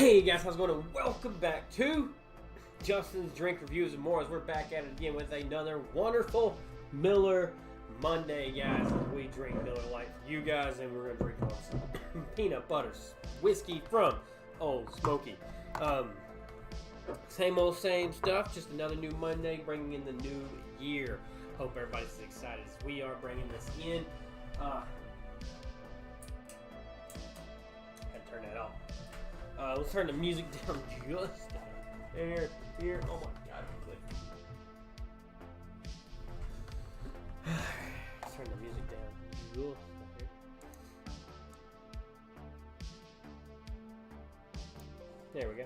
Hey guys, how's it going? And welcome back to Justin's Drink Reviews and More, as we're back at it again with another wonderful Miller Monday, guys. We drink Miller Lite for you guys, and we're gonna drink on some peanut butter whiskey from Old Smoky. Same old same stuff, just another new Monday, bringing in the new year. Hope everybody's as excited as we are bringing this in. Had to turn that off. Let's turn the music down just here. Oh my god, click. Let's turn the music down just here. There we go.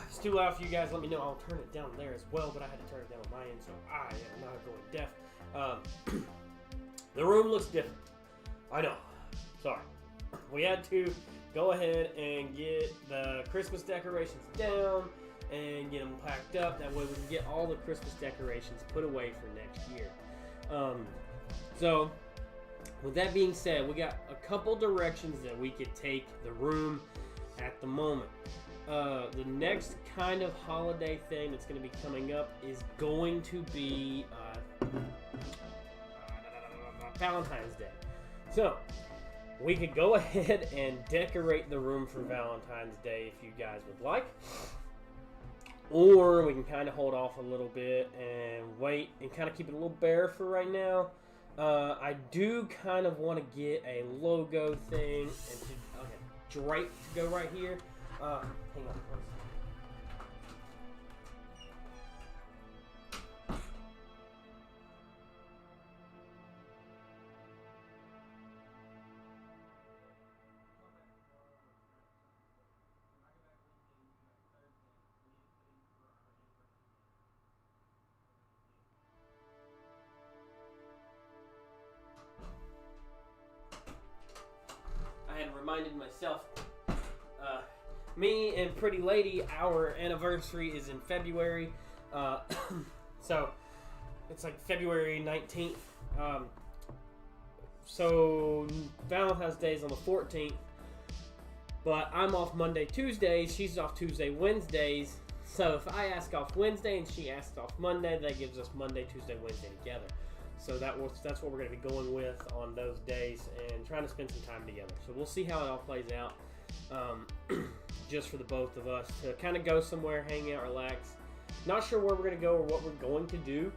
It's too loud for you guys. Let me know. I'll turn it down there as well, but I had to turn it down on my end, so I am not going deaf. The room looks different. I know. Sorry. We had to go ahead and get the Christmas decorations down and get them packed up. That way we can get all the Christmas decorations put away for next year. So, with that being said, we got a couple directions that we could take the room at the moment. The next kind of holiday thing that's going to be coming up is going to be Valentine's Day. So, we could go ahead and decorate the room for Valentine's Day if you guys would like. Or we can kind of hold off a little bit and wait and kind of keep it a little bare for right now. I do kind of want to get a logo thing and drape to go right here. Hang on, please. I had reminded myself, me and Pretty Lady, our anniversary is in February, so it's like February 19th, so Valentine's Day is on the 14th, but I'm off Monday, Tuesdays, she's off Tuesday, Wednesdays, so if I ask off Wednesday and she asks off Monday, that gives us Monday, Tuesday, Wednesday together. So that's what we're going to be going with on those days and trying to spend some time together. So we'll see how it all plays out, just for the both of us to kind of go somewhere, hang out, relax. Not sure where we're going to go or what we're going to do.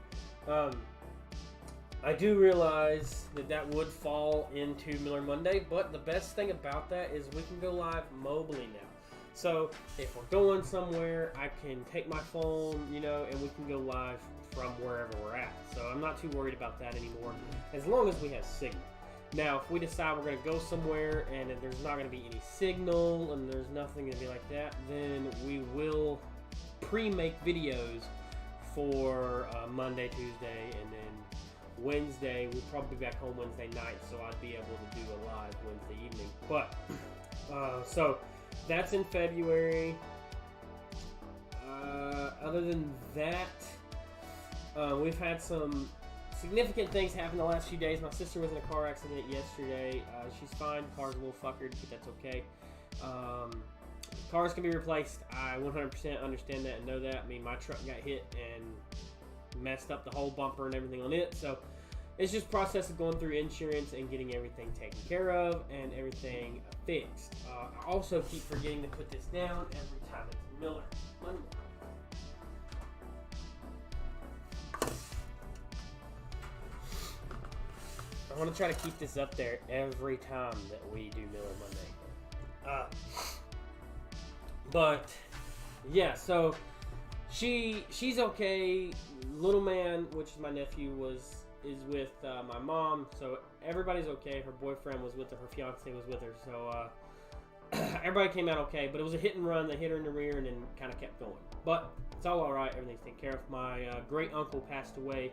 I do realize that would fall into Miller Monday, but the best thing about that is we can go live mobily now. So if we're going somewhere, I can take my phone, and we can go live from wherever we're at. So I'm not too worried about that anymore, as long as we have signal. Now, if we decide we're going to go somewhere and there's not going to be any signal and there's nothing to be like that, then we will pre-make videos for Monday, Tuesday, and then Wednesday. We'll probably be back home Wednesday night, so I'd be able to do a live Wednesday evening. But, so that's in February. Other than that, we've had some significant things happen the last few days. My sister was in a car accident yesterday. She's fine. The car's a little fuckered, but that's okay. Cars can be replaced. I 100% understand that and know that. I mean, my truck got hit and messed up the whole bumper and everything on it. So it's just a process of going through insurance and getting everything taken care of and everything fixed. I also keep forgetting to put this down every time it's Miller Monday. I want to try to keep this up there every time that we do Miller Monday. But yeah, so she's okay. Little man, which is my nephew, is with my mom, so everybody's okay. Her boyfriend was with her, her fiance was with her, so everybody came out okay. But it was a hit and run. They hit her in the rear and then kind of kept going. But it's all right. Everything's taken care of. My great uncle passed away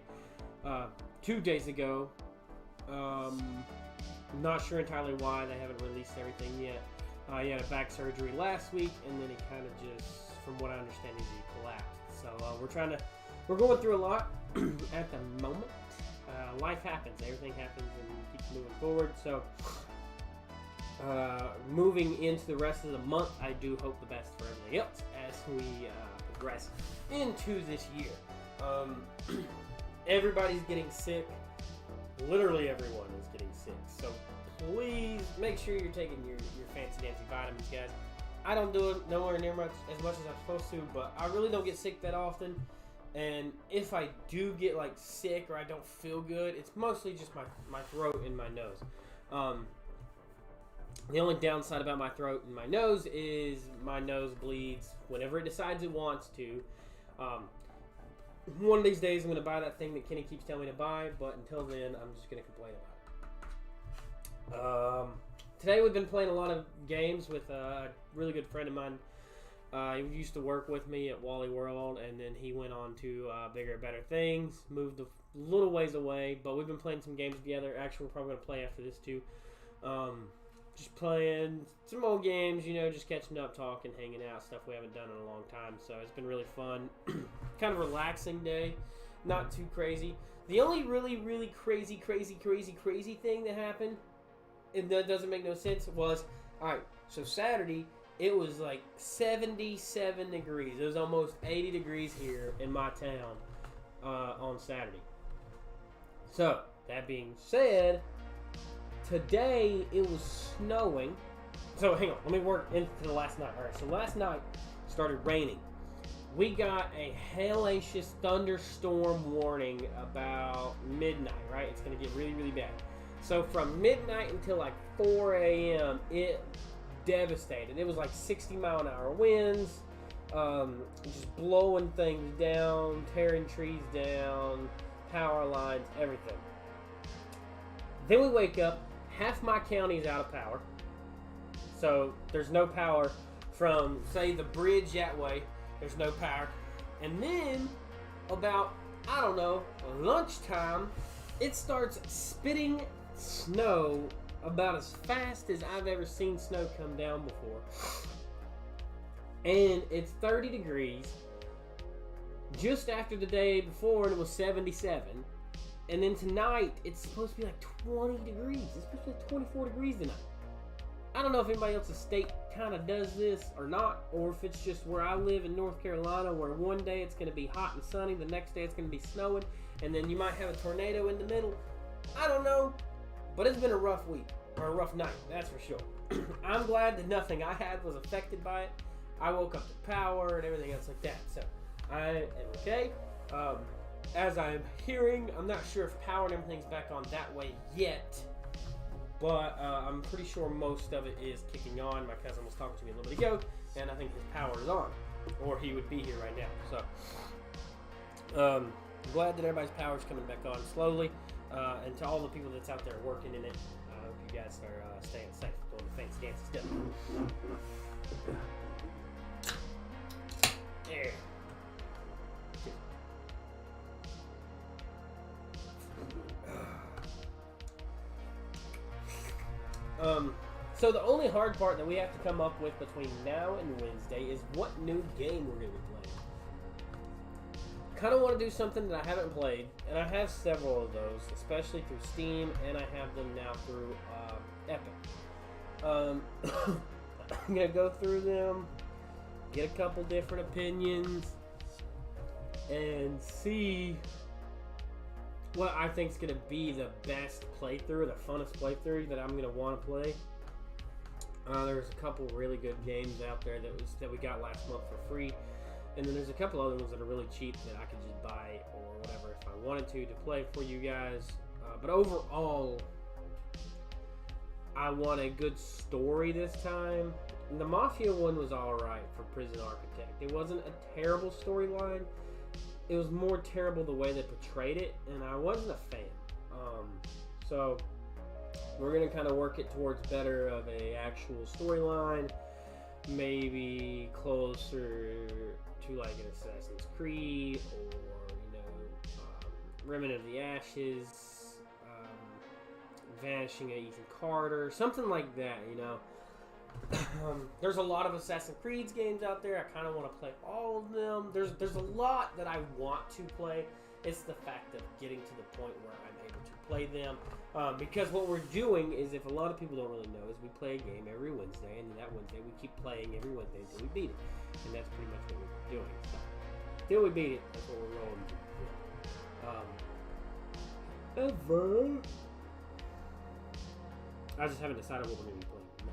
2 days ago. Not sure entirely why. They haven't released everything yet. He had a back surgery last week, and then he kind of just, from what I understand, he collapsed. So we're going through a lot at the moment. Life happens. Everything happens and keeps moving forward. So moving into the rest of the month, I do hope the best for everything else as we progress into this year. Everybody's getting sick. Literally everyone is getting sick. So please make sure you're taking your fancy dancy vitamins, guys. I don't do it nowhere near as much as I'm supposed to, but I really don't get sick that often. And if I do get like sick or I don't feel good, it's mostly just my throat and my nose. The only downside about my throat and my nose is my nose bleeds whenever it decides it wants to. One of these days I'm going to buy that thing that Kenny keeps telling me to buy, but until then I'm just going to complain about it. Today we've been playing a lot of games with a really good friend of mine. He used to work with me at Wally World, and then he went on to bigger and better things, moved a little ways away, but we've been playing some games together. Actually, we're probably going to play after this too. Just playing some old games, just catching up, talking, hanging out, stuff we haven't done in a long time. So it's been really fun. Kind of relaxing day, not too crazy. The only really, really crazy thing that happened, and that doesn't make no sense, was, alright, so Saturday, it was like 77 degrees. It was almost 80 degrees here in my town on Saturday. So, that being said, today it was snowing. So, hang on. Let me work into the last night. Alright, so last night started raining. We got a hellacious thunderstorm warning about midnight, right? It's going to get really, really bad. So, from midnight until like 4 a.m., it devastated. It was like 60-mile-an-hour winds, just blowing things down, tearing trees down, power lines, everything. Then we wake up, half my county's out of power. So there's no power from, say, the bridge that way. There's no power. And then about, I don't know, lunchtime, it starts spitting snow about as fast as I've ever seen snow come down before. And it's 30 degrees. Just after the day before, it was 77. And then tonight, it's supposed to be like 20 degrees. It's supposed to be like 24 degrees tonight. I don't know if anybody else's state kind of does this or not, or if it's just where I live in North Carolina, where one day it's going to be hot and sunny, the next day it's going to be snowing, and then you might have a tornado in the middle. I don't know. But it's been a rough week, or a rough night, that's for sure. I'm glad that nothing I had was affected by it. I woke up to power and everything else like that, so I am okay. As I'm hearing, I'm not sure if power and everything's back on that way yet, but I'm pretty sure most of it is kicking on. My cousin was talking to me a little bit ago, and I think his power is on, or he would be here right now. So, glad that everybody's power is coming back on slowly. And to all the people that's out there working in it, I hope you guys are staying safe, doing the fancy dancy stuff. There. So the only hard part that we have to come up with between now and Wednesday is what new game we're going to be playing. Kind of want to do something that I haven't played, and I have several of those, especially through Steam, and I have them now through Epic. I'm going to go through them, get a couple different opinions, and see what I think is going to be the best playthrough, the funnest playthrough that I'm going to want to play. There's a couple really good games out there that we got last month for free. And then there's a couple other ones that are really cheap that I could just buy or whatever if I wanted to play for you guys. But overall, I want a good story this time. And the Mafia one was alright for Prison Architect. It wasn't a terrible storyline. It was more terrible the way they portrayed it, and I wasn't a fan. So we're going to kind of work it towards better of a actual storyline. Maybe closer to like an Assassin's Creed or, Remnant of the Ashes, Vanishing of Ethan Carter, something like that, There's a lot of Assassin's Creed games out there. I kind of want to play all of them. There's a lot that I want to play, It's the fact of getting to the point where I'm able to play them. Because what we're doing is, if a lot of people don't really know, is we play a game every Wednesday, and then that Wednesday we keep playing every Wednesday until we beat it. And that's pretty much what we're doing. So, until we beat it, that's what we're rolling with. I just haven't decided what we're going to be playing next.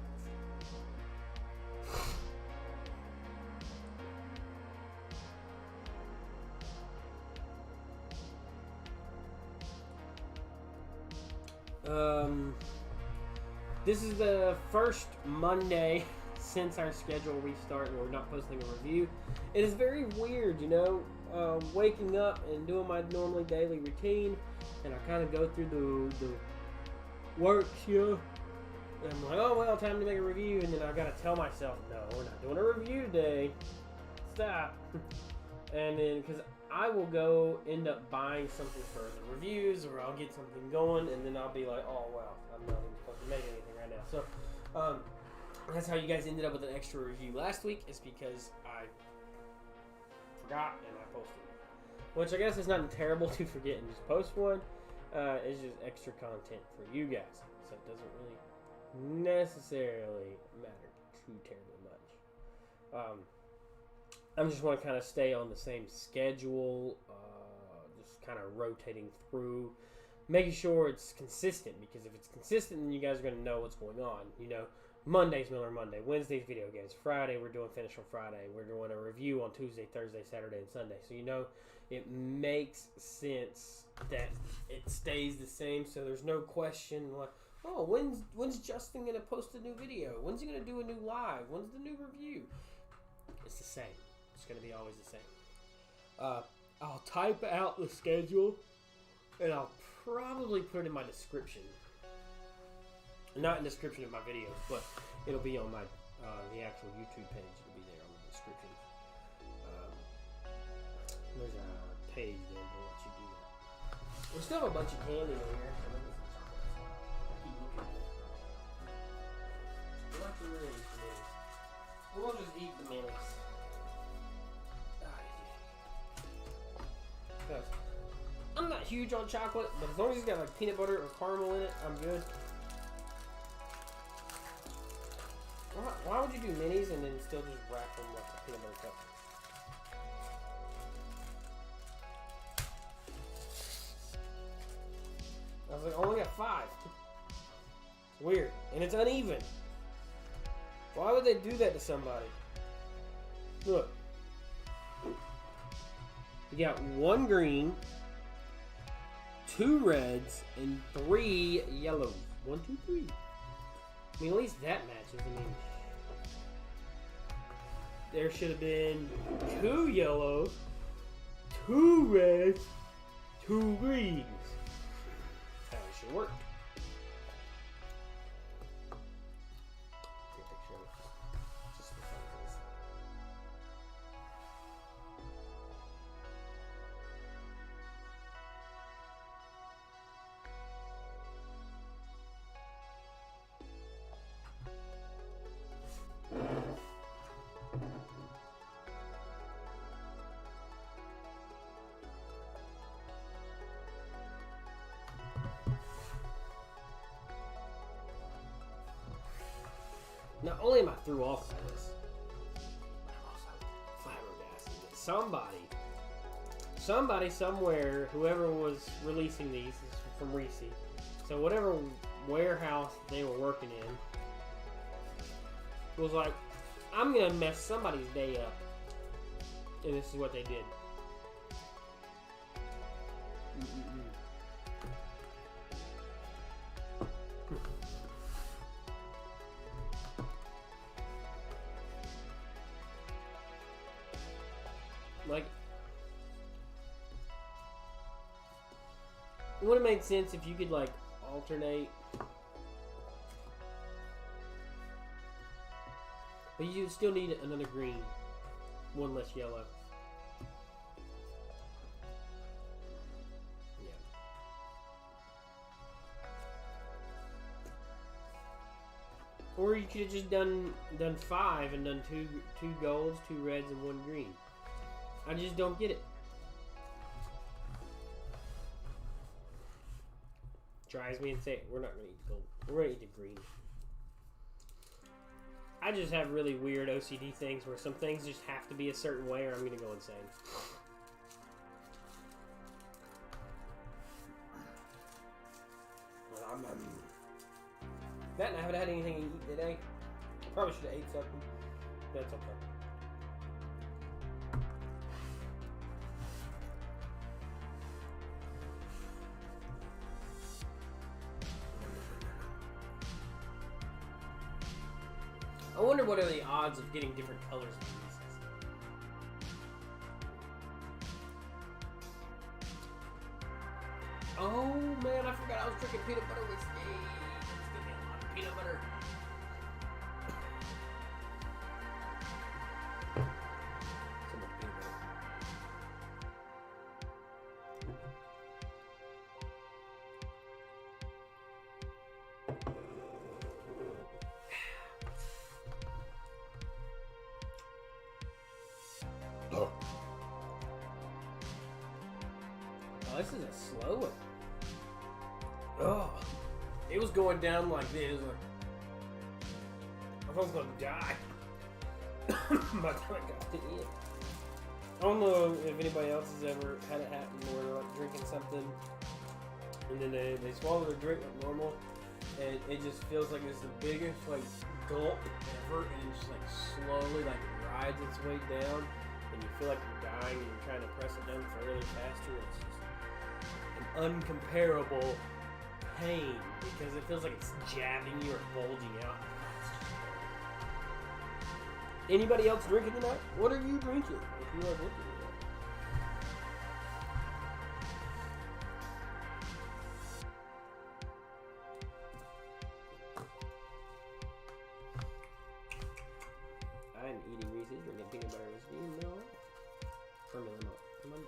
This is the first Monday since our schedule restart and we're not posting a review. It is very weird, waking up and doing my normally daily routine, and I kind of go through the works, and I'm like, oh well, time to make a review, and then I gotta tell myself, no, we're not doing a review today. Stop. And then, because I will go end up buying something for the reviews, or I'll get something going, and then I'll be like, oh well, I'm not even supposed to make anything right now. So, that's how you guys ended up with an extra review last week, is because I forgot and I posted it. Which I guess is not terrible to forget and just post one. It's just extra content for you guys, so it doesn't really necessarily matter too terribly much. I just want to kind of stay on the same schedule, just kind of rotating through, making sure it's consistent, because if it's consistent, then you guys are going to know what's going on. Monday's Miller Monday, Wednesday's video games, Friday we're doing Finish on Friday, we're doing a review on Tuesday, Thursday, Saturday, and Sunday. So it makes sense that it stays the same, so there's no question like, oh, when's Justin gonna post a new video? When's he gonna do a new live? When's the new review? It's the same. It's gonna be always the same. I'll type out the schedule and I'll probably put it in my description. Not in the description of my videos, but it'll be on my the actual YouTube page. It'll be there on the description. There's a page there to let you do that. We still have a bunch of candy in here. So maybe some chocolate. Keep looking at it. We like the minis. We'll just eat the minis. Because I'm not huge on chocolate, but as long as it's got like peanut butter or caramel in it, I'm good. Why would you do minis and then still just wrap them like a peanut butter cup? I was like, I only got 5. It's weird. And it's uneven. Why would they do that to somebody? Look. You got 1 green, 2 reds, and 3 yellows. 1, 2, 3. I mean, at least that matches. I mean, there should have been 2 yellows, 2 reds, 2 greens. That's how it should work. Take a picture of it. Just for fun, please. Not only am I through all of this, but I'm also flabbergasted that somebody somewhere, whoever was releasing these, this is from Reese, so whatever warehouse they were working in, was like, I'm gonna mess somebody's day up, and this is what they did. Like, it would have made sense if you could, like, alternate. But you still need another green. 1 less yellow. Yeah. Or you could have just done 5 and done two golds, 2 reds, and 1 green. I just don't get it. drives me insane. We're not gonna eat the gold. We're gonna eat the green. I just have really weird OCD things where some things just have to be a certain way or I'm gonna go insane. That and I haven't had anything to eat today. Probably should have ate something. That's okay. I wonder what are the odds of getting different colors of these. Oh man, I forgot I was drinking peanut butter whiskey. It's gonna be a lot of peanut butter. So much peanut butter. Oh, this is a slow one. Oh, it was going down like this. Like, I thought I was gonna die. By the time I got to it. I don't know if anybody else has ever had it happen where they're like drinking something and then they swallow their drink like normal and it just feels like it's the biggest like gulp ever and it just like slowly like rides its way down and you feel like you're dying and you're trying to press it down fairly faster. It's just an uncomparable pain because it feels like it's jabbing you or bulging out. Anybody else drinking tonight? What are you drinking? If you are drinking tonight. I'm eating Reese's, drinking peanut butter whiskey. No. Formula milk. Come on.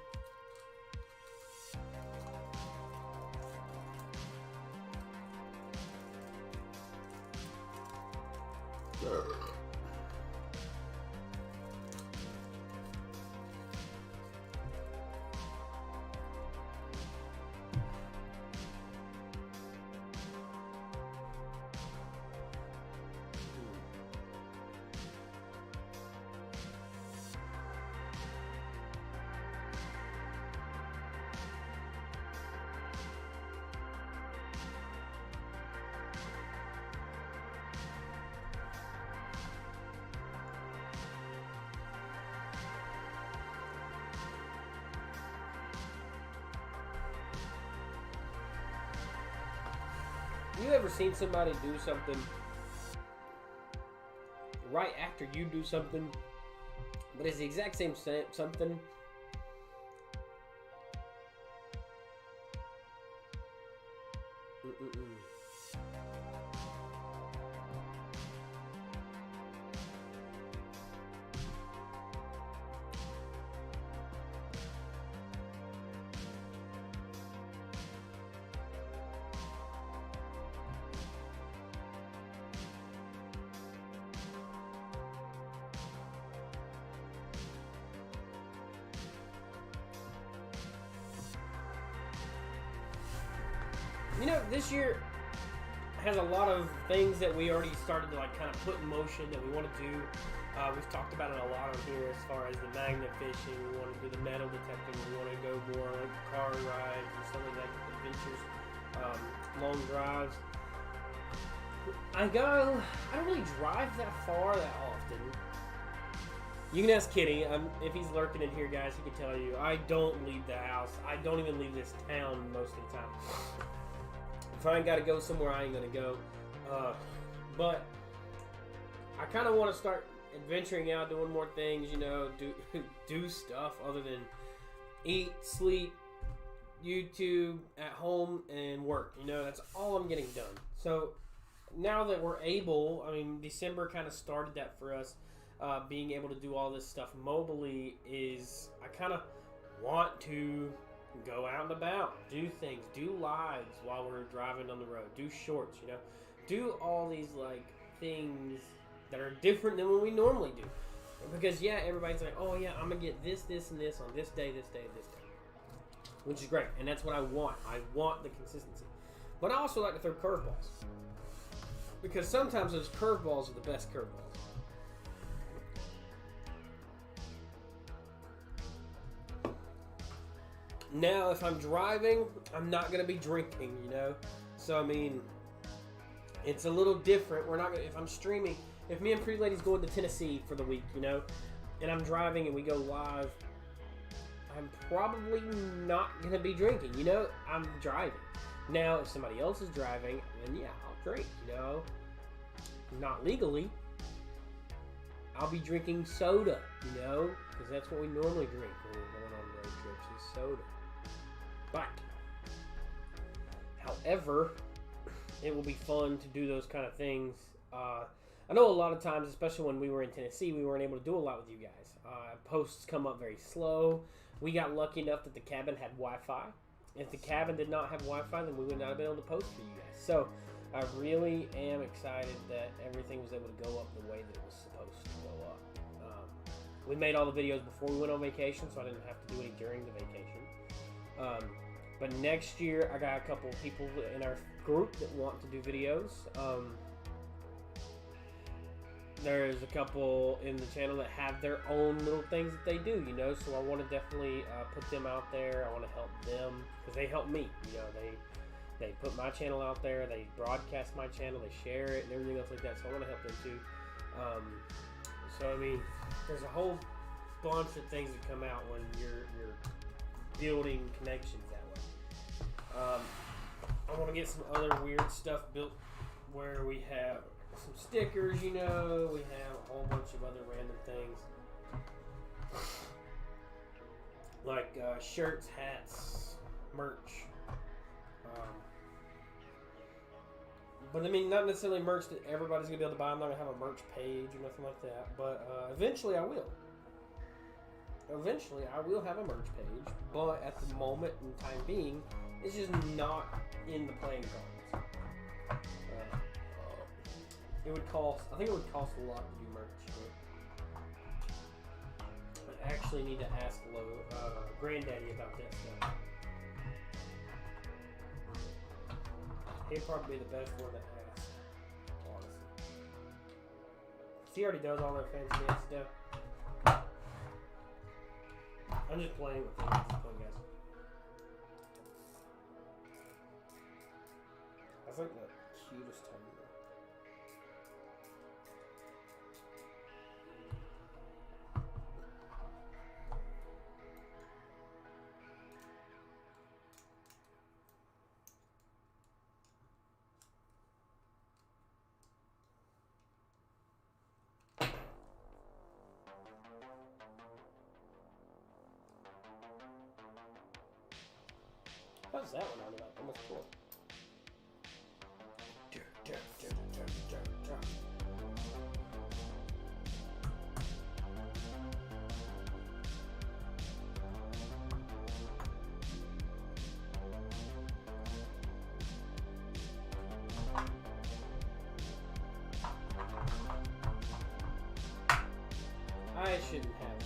You ever seen somebody do something right after you do something, but it's the exact same something? You know, this year has a lot of things that we already started to like kind of put in motion that we want to do. We've talked about it a lot on here as far as the magnet fishing. We want to do the metal detecting. We want to go more like car rides and some of like adventures, long drives. I don't really drive that far that often. You can ask Kitty. If he's lurking in here, guys, he can tell you. I don't leave the house. I don't even leave this town most of the time. If I ain't got to go somewhere, I ain't going to go. But I kind of want to start adventuring out, doing more things, you know, do stuff other than eat, sleep, YouTube, at home, and work. You know, that's all I'm getting done. So now that we're able, I mean, December kind of started that for us. Being able to do all this stuff mobily is, I kind of want to go out and about, do things, do lives while we're driving on the road, do shorts, you know, do all these like things that are different than what we normally do. Because yeah, everybody's like, oh yeah, I'm gonna get this, and this on this day, this day, which is great, and that's what I want. I want the consistency. But I also like to throw curveballs. Because sometimes those curveballs are the best curveballs. Now, if I'm driving, I'm not going to be drinking, you know? So, I mean, it's a little different. We're not going to, if I'm streaming, if me and Pretty Lady's going to Tennessee for the week, you know, and I'm driving and we go live, I'm probably not going to be drinking, you know? I'm driving. Now, if somebody else is driving, then yeah, I'll drink, you know? Not legally. I'll be drinking soda, you know? Because that's what we normally drink when we're going on road trips, is soda. But, however, it will be fun to do those kind of things. I know a lot of times, especially when we were in Tennessee, we weren't able to do a lot with you guys. Posts come up very slow. We got lucky enough that the cabin had Wi-Fi. If the cabin did not have Wi-Fi, then we would not have been able to post for you guys. So, I really am excited that everything was able to go up the way that it was supposed to go up. We made all the videos before we went on vacation, so I didn't have to do any during the vacation. But next year, I got a couple of people in our group that want to do videos. There's a couple in the channel that have their own little things that they do, you know, so I want to definitely put them out there. I want to help them because they help me, you know, they put my channel out there, they broadcast my channel, they share it and everything else like that, so I want to help them too. So I mean, there's a whole bunch of things that come out when you're building connections that way. I want to get some other weird stuff built where we have some stickers, you know, we have a whole bunch of other random things. Like shirts, hats, merch. But I mean, not necessarily merch that everybody's going to be able to buy. I'm not going to have a merch page or nothing like that. But eventually I will. Eventually I will have a merch page. But at the moment in time being, it's just not in the playing cards. It would cost, I think it would cost a lot to do merch. I actually need to ask Granddaddy about that stuff. He'd probably be the best one to ask, honestly. He already does all that fancy dance stuff. I'm just playing with him at this point, guys. That's like the cutest time. How's that one on about? Almost cool. I shouldn't have to.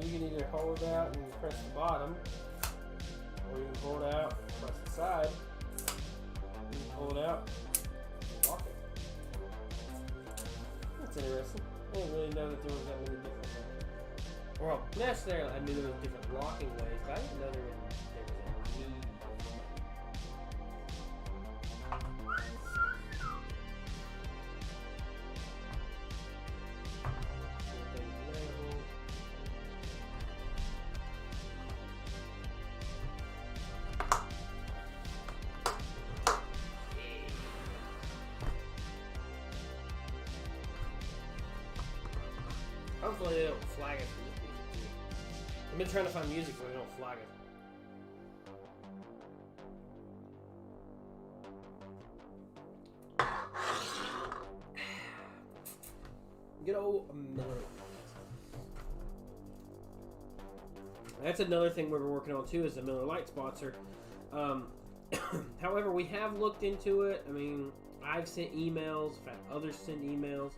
You can either hold it out and press the bottom, or you can pull it out and press the side. You can pull it out and lock it. That's interesting. I didn't really know that there was that many different, well, necessarily I knew there was different locking ways, but I didn't know there was a need. Hopefully they don't flag it for this music too. I've been trying to find music where they don't flag it. Good old Miller Lite. That's another thing we're working on too, is the Miller Lite sponsor. However, we have looked into it. I mean, I've sent emails, in fact, others send emails,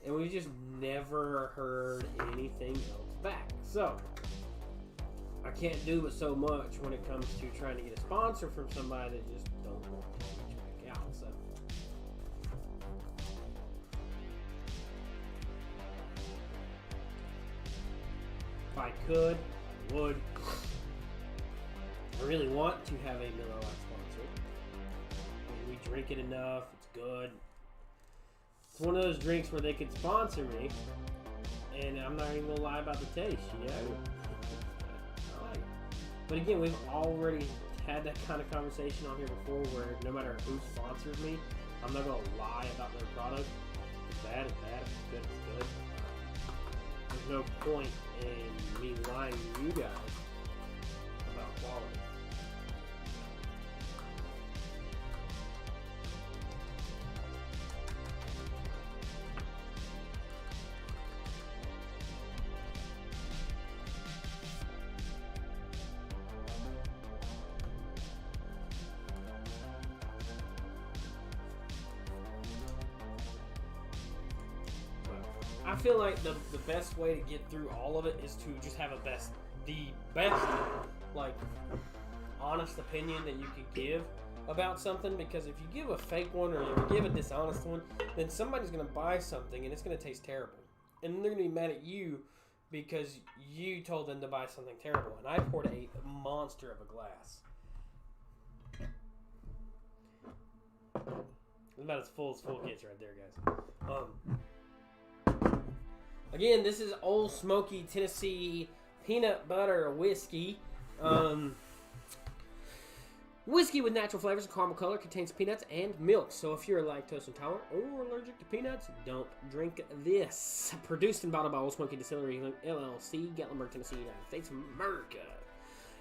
and we've just never heard anything else back. So, I can't do it so much when it comes to trying to get a sponsor from somebody that just don't want to reach back out. So, if I could, I would. I really want to have a Miller Lite sponsor. I mean, we drink it enough. It's good. It's one of those drinks where they could sponsor me, and I'm not even gonna lie about the taste. You know, I like it. But again, we've already had that kind of conversation on here before, where no matter who sponsors me, I'm not gonna lie about their product. If it's bad, it's bad. If it's good, it's good. There's no point in me lying to you guys about quality. I feel like the best way to get through all of it is to just have the best, like, honest opinion that you could give about something. Because if you give a fake one or you give a dishonest one, then somebody's going to buy something and it's going to taste terrible. And they're going to be mad at you because you told them to buy something terrible. And I poured a monster of a glass. It's about as full it gets right there, guys. Again, this is Old Smoky Tennessee peanut butter whiskey. Whiskey with natural flavors and caramel color, contains peanuts and milk. So if you're lactose intolerant or allergic to peanuts, don't drink this. Produced and bottled by Old Smoky Distillery LLC, Gatlinburg, Tennessee, United States of America.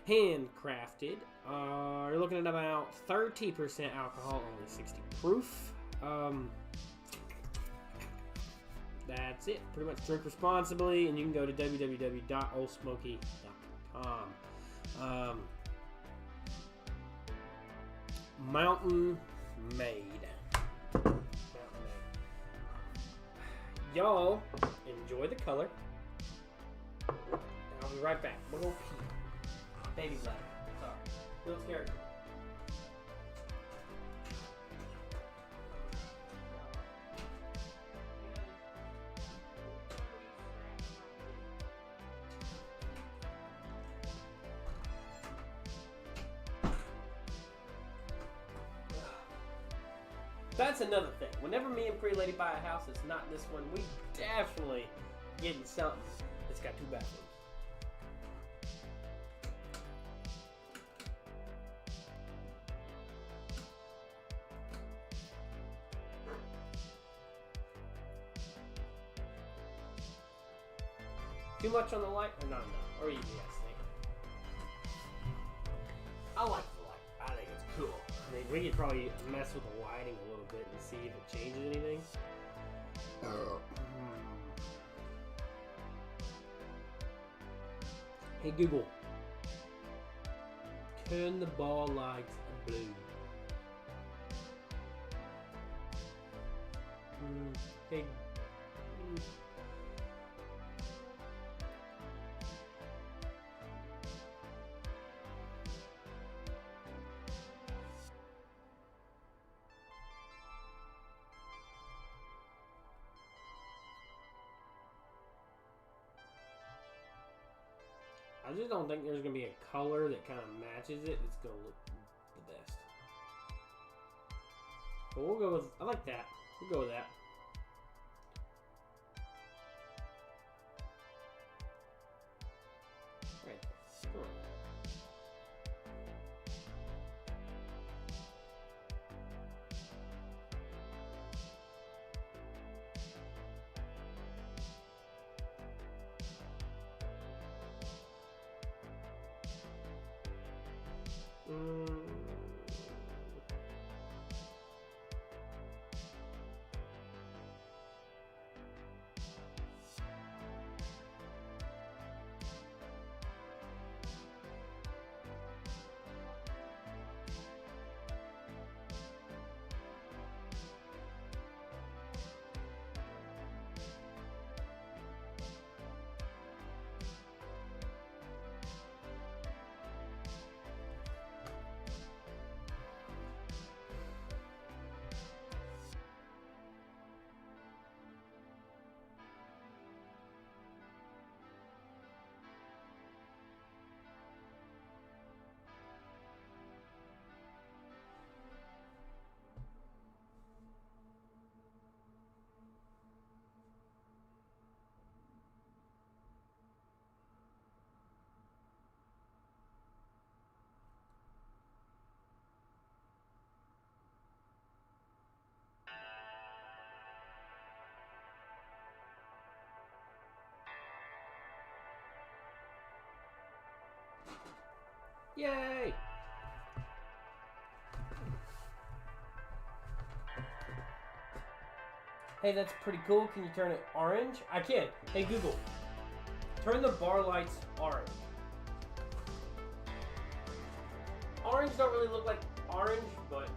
Handcrafted. You're looking at about 30% alcohol, only 60 proof. That's it. Pretty much drink responsibly, and you can go to www.oldsmoky.com. Mountain Made. Y'all enjoy the color. And I'll be right back. We'll go pee. Baby's left. Sorry. Don't scare her. That's another thing. Whenever me and Pretty Lady buy a house that's not this one, we definitely getting something that's got 2 bathrooms. Too much on the light or not enough? Or you guys think? I like the light. I think it's cool. I mean, we could probably mess with the lighting a little bit and see if it changes anything. Hey Google, turn the ball lights blue. Hey. I just don't think there's going to be a color that kind of matches it. It's going to look the best. But we'll go with, I like that. We'll go with that. Right there. Come on. Yay! Hey, that's pretty cool. Can you turn it orange? I can. Hey, Google, turn the bar lights orange. Orange don't really look like orange, but...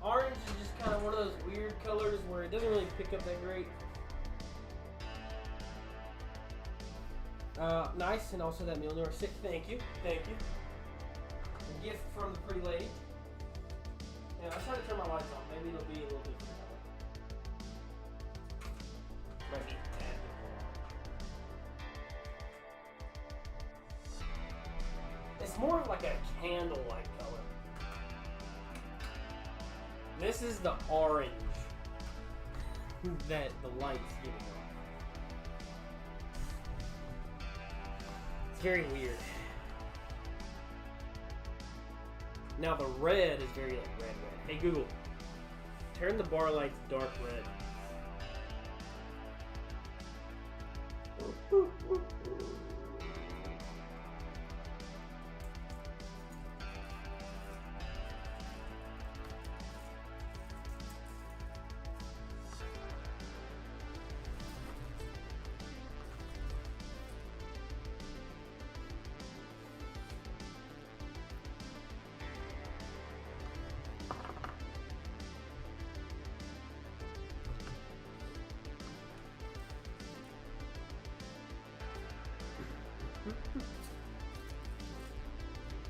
Orange is just kind of one of those weird colors where it doesn't really pick up that great. Nice, and also that Mjolnir stick. Thank you, thank you. A gift from the pretty lady. Yeah, I tried to turn my lights on. Maybe it'll be a little different color. Might be a tad bit more. It's more of like a candle-like color. This is the orange that the light's giving off. It's very weird. Now the red is very like red. Hey Google, turn the bar lights dark red.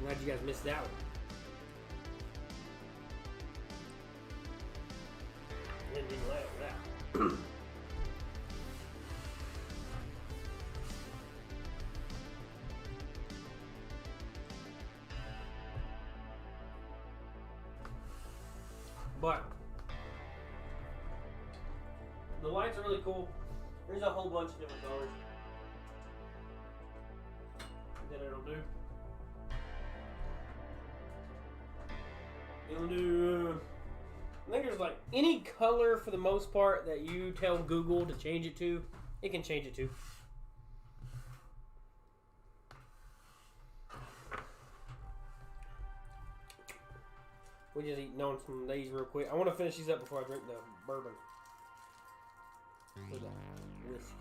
How'd you guys miss that one? Didn't even laugh at that. But the lights are really cool. There's a whole bunch of different colors that it'll do. It'll do, I think there's like any color for the most part that you tell Google to change it to, it can change it to. We just eating on some of these real quick. I want to finish these up before I drink the bourbon. Or the whiskey.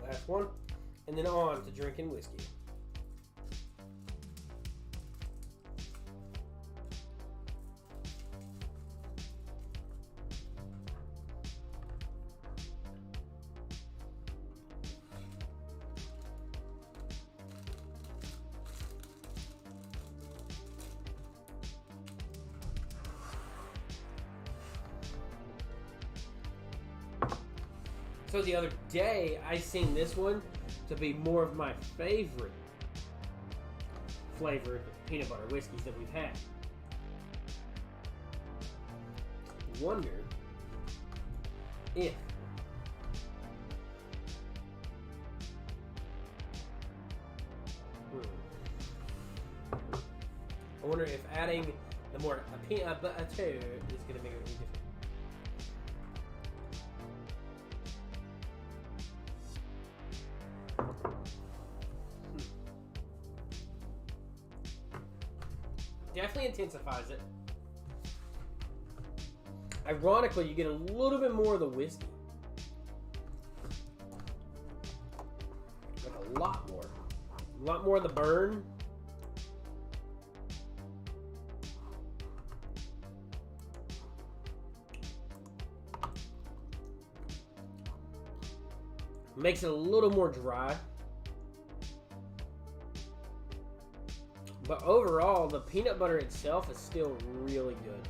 Last one, and then on to drinking whiskey. So the other day, I seen this one to be more of my favorite flavored peanut butter whiskeys that we've had. wonder if I wonder if adding the more peanut butter is going to make it any different. Definitely intensifies it. Ironically, you get a little bit more of the whiskey. Like a lot more. A lot more of the burn. Makes it a little more dry. But overall, the peanut butter itself is still really good.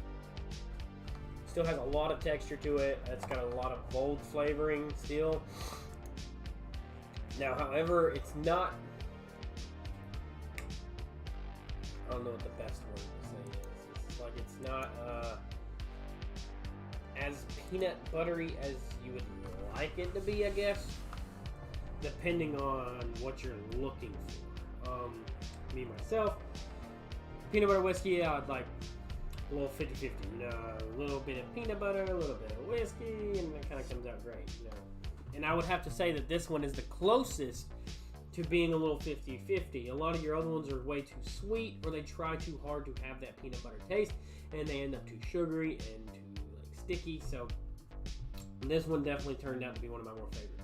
Still has a lot of texture to it. It's got a lot of bold flavoring still. Now, however, it's not... I don't know what the best word to say is. It's like it's not as peanut buttery as you would like it to be, I guess. Depending on what you're looking for. Me, myself, peanut butter whiskey, I'd like a little 50-50, you know, a little bit of peanut butter, a little bit of whiskey, and it kind of comes out great, you know. And I would have to say that this one is the closest to being a little 50-50. A lot of your other ones are way too sweet, or they try too hard to have that peanut butter taste, and they end up too sugary and too like sticky, so this one definitely turned out to be one of my more favorites.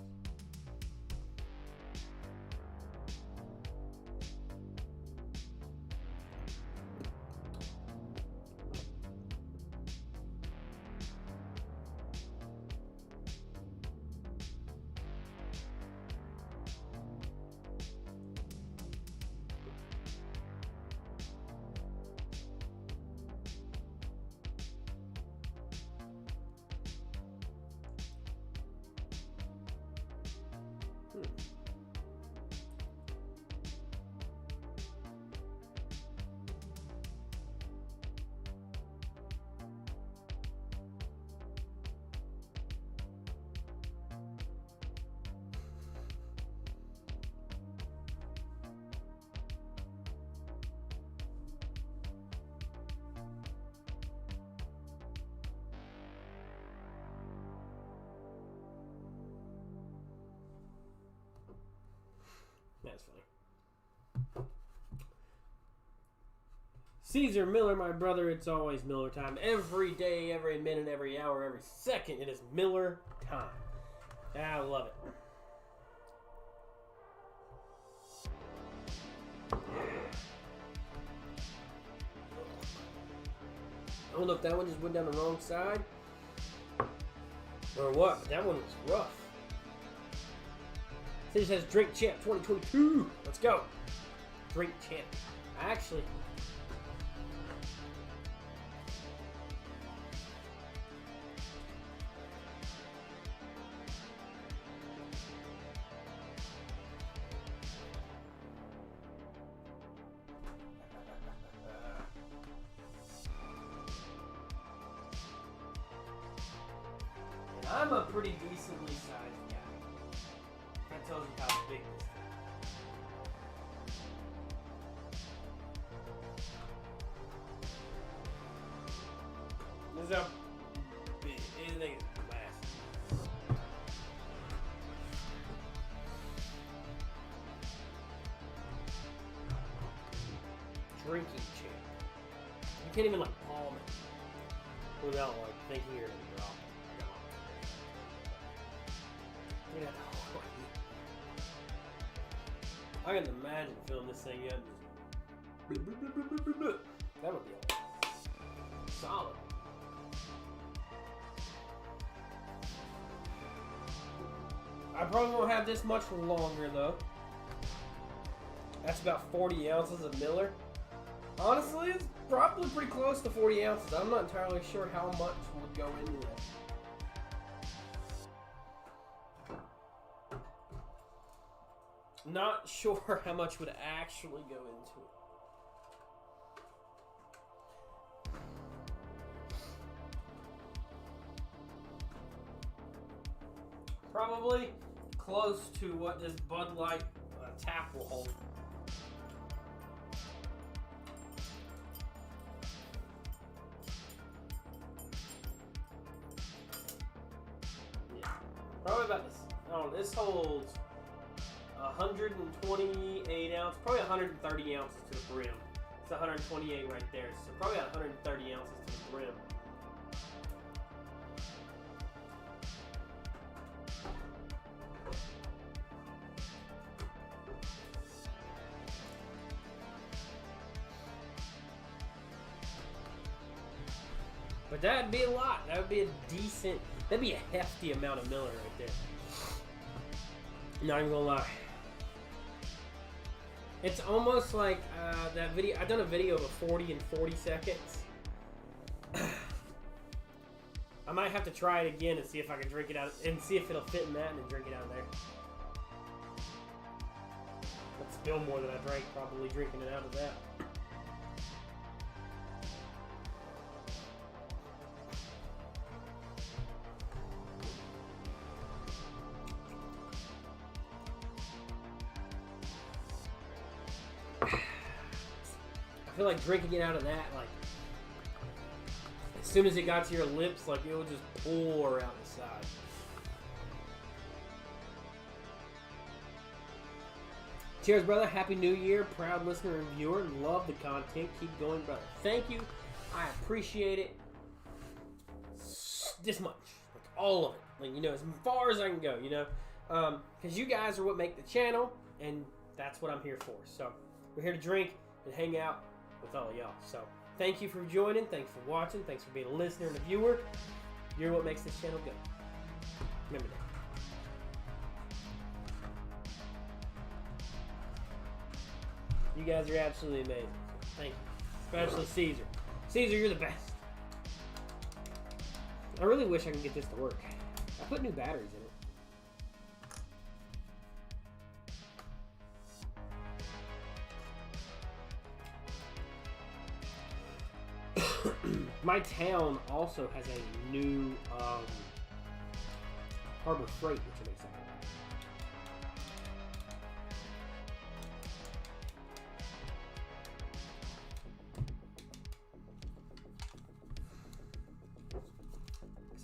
That's funny. Caesar Miller, my brother, it's always Miller time. Every day, every minute, every hour, every second, it is Miller time. I love it. Oh, look, that one just went down the wrong side. Or what? That one was rough. It says Drink Champ 2022. Let's go. Drink Champ. Actually, and I'm a pretty decently sized guy. That tells you how big this thing is. This is how big anything is massive. Drinking champ. You can't even like palm it without like thinking you're gonna drop it. Yeah. I can imagine filling this thing up. That would be solid. I probably won't have this much longer though. That's about 40 ounces of Miller. Honestly, it's probably pretty close to 40 ounces. I'm not entirely sure how much would go into that. Not sure how much would actually go into it. probably close to what this Bud Light tap will hold. Yeah, probably about this. Oh, this holds 128 ounces, probably 130 ounces to the brim. It's 128 right there, so probably 130 ounces to the brim. But that'd be a lot. That would be a decent, that'd be a hefty amount of Miller right there. Not even gonna lie. It's almost like that video. I've done a video of 40 in 40 seconds. I might have to try it again and see if I can drink it out and see if it'll fit in that and then drink it out of there. I'd spill more than I drank, probably drinking it out of that. I feel like drinking it out of that, like, as soon as it got to your lips, like, it would just pour out the side. Cheers, brother. Happy New Year. Proud listener and viewer. Love the content. Keep going, brother. Thank you. I appreciate it. This much. Like, all of it. Like, you know, as far as I can go, you know. Because you guys are what make the channel, and that's what I'm here for. So, we're here to drink and hang out with all y'all. So thank you for joining, thanks for watching, thanks for being a listener and a viewer. You're what makes this channel go. Remember that. You guys are absolutely amazing. Thank you. Especially Caesar. Caesar, you're the best. I really wish I could get this to work. I put new batteries in it. My town also has a new Harbor Freight, which I'm excited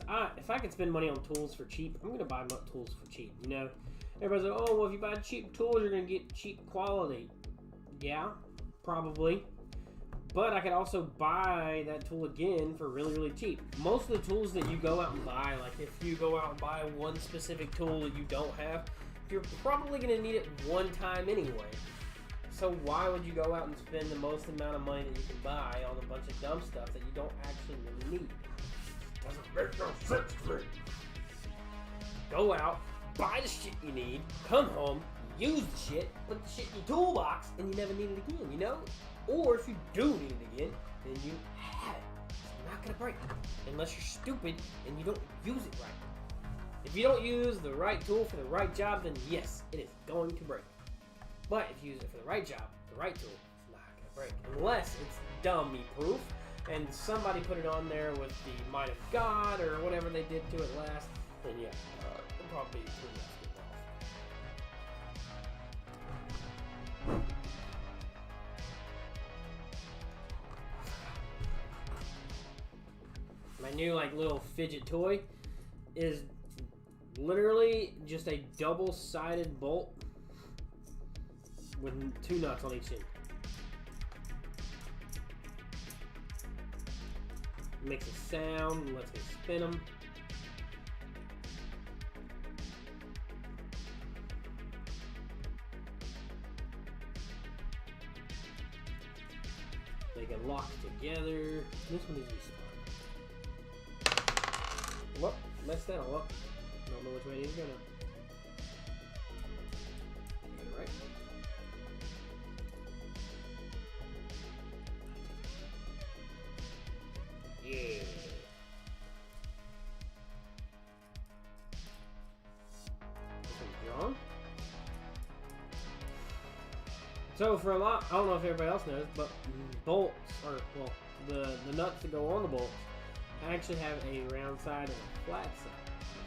about. If I could spend money on tools for cheap, I'm going to buy tools for cheap. You know, everybody's like, oh, well, if you buy cheap tools, you're going to get cheap quality. Yeah, probably. But I could also buy that tool again for really, really cheap. Most of the tools that you go out and buy, like if you go out and buy one specific tool that you don't have, you're probably going to need it one time anyway. So why would you go out and spend the most amount of money that you can buy on a bunch of dumb stuff that you don't actually really need? Doesn't make no sense to me. Go out, buy the shit you need, come home, use the shit, put the shit in your toolbox, and you never need it again, you know? Or if you do need it again, then you have it. It's not going to break. Unless you're stupid and you don't use it right. If you don't use the right tool for the right job, then yes, it is going to break. But if you use it for the right job, the right tool, it's not going to break. Unless it's dummy-proof and somebody put it on there with the might of God or whatever they did to it last, then yeah, it'll probably be pretty much get off. My new like little fidget toy is literally just a double-sided bolt with 2 nuts on each end. Makes a sound and lets me spin them. They get locked together. This one is useful. Whoop, messed that all up. Don't know which way it is going now. Get it right. Yeah. This one's drawn. So for a lot, I don't know if everybody else knows, but bolts, or well, the nuts that go on the bolts, I actually have a round side and a flat side.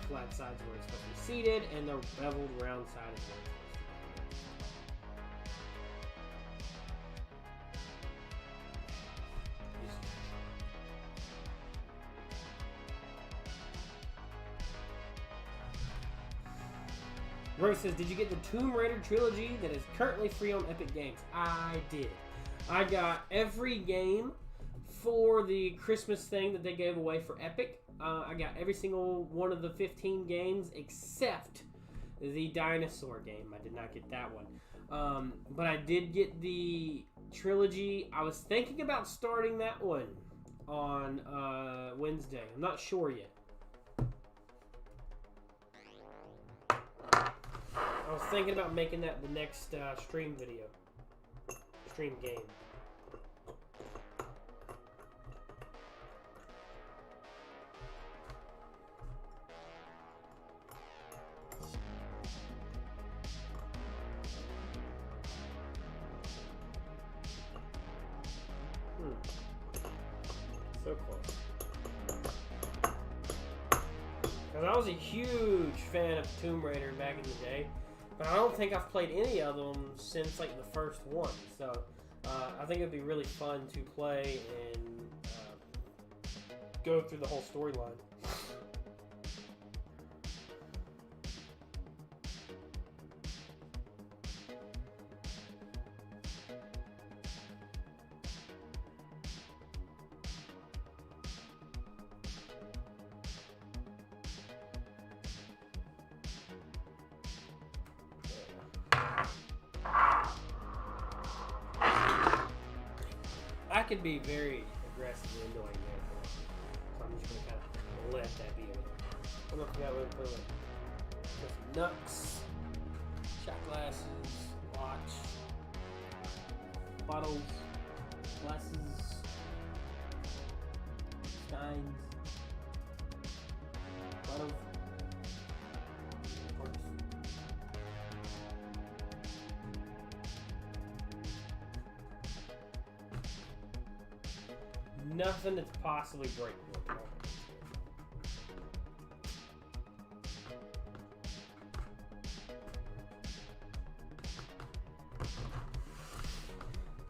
flat sides where it's supposed to be seated, and the beveled round side is where it's Rose says, did you get the Tomb Raider trilogy that is currently free on Epic Games? I did. I got every game for the Christmas thing that they gave away for Epic. I got every single one of the 15 games except the dinosaur game. I did not get that one. But I did get the trilogy. I was thinking about starting that one on Wednesday. I'm not sure yet. I was thinking about making that the next stream video. Stream game. So close. Because I was a huge fan of Tomb Raider back in the day. But I don't think I've played any of them since like the first one, so I think it'd be really fun to play and go through the whole storyline. I could be very aggressively annoying there, so I'm just gonna kind of let that be. I'm gonna forget what to put some nuts, shot glasses, watch, bottles, glasses, steins, bottles, corks. Nothing that's possibly breakable.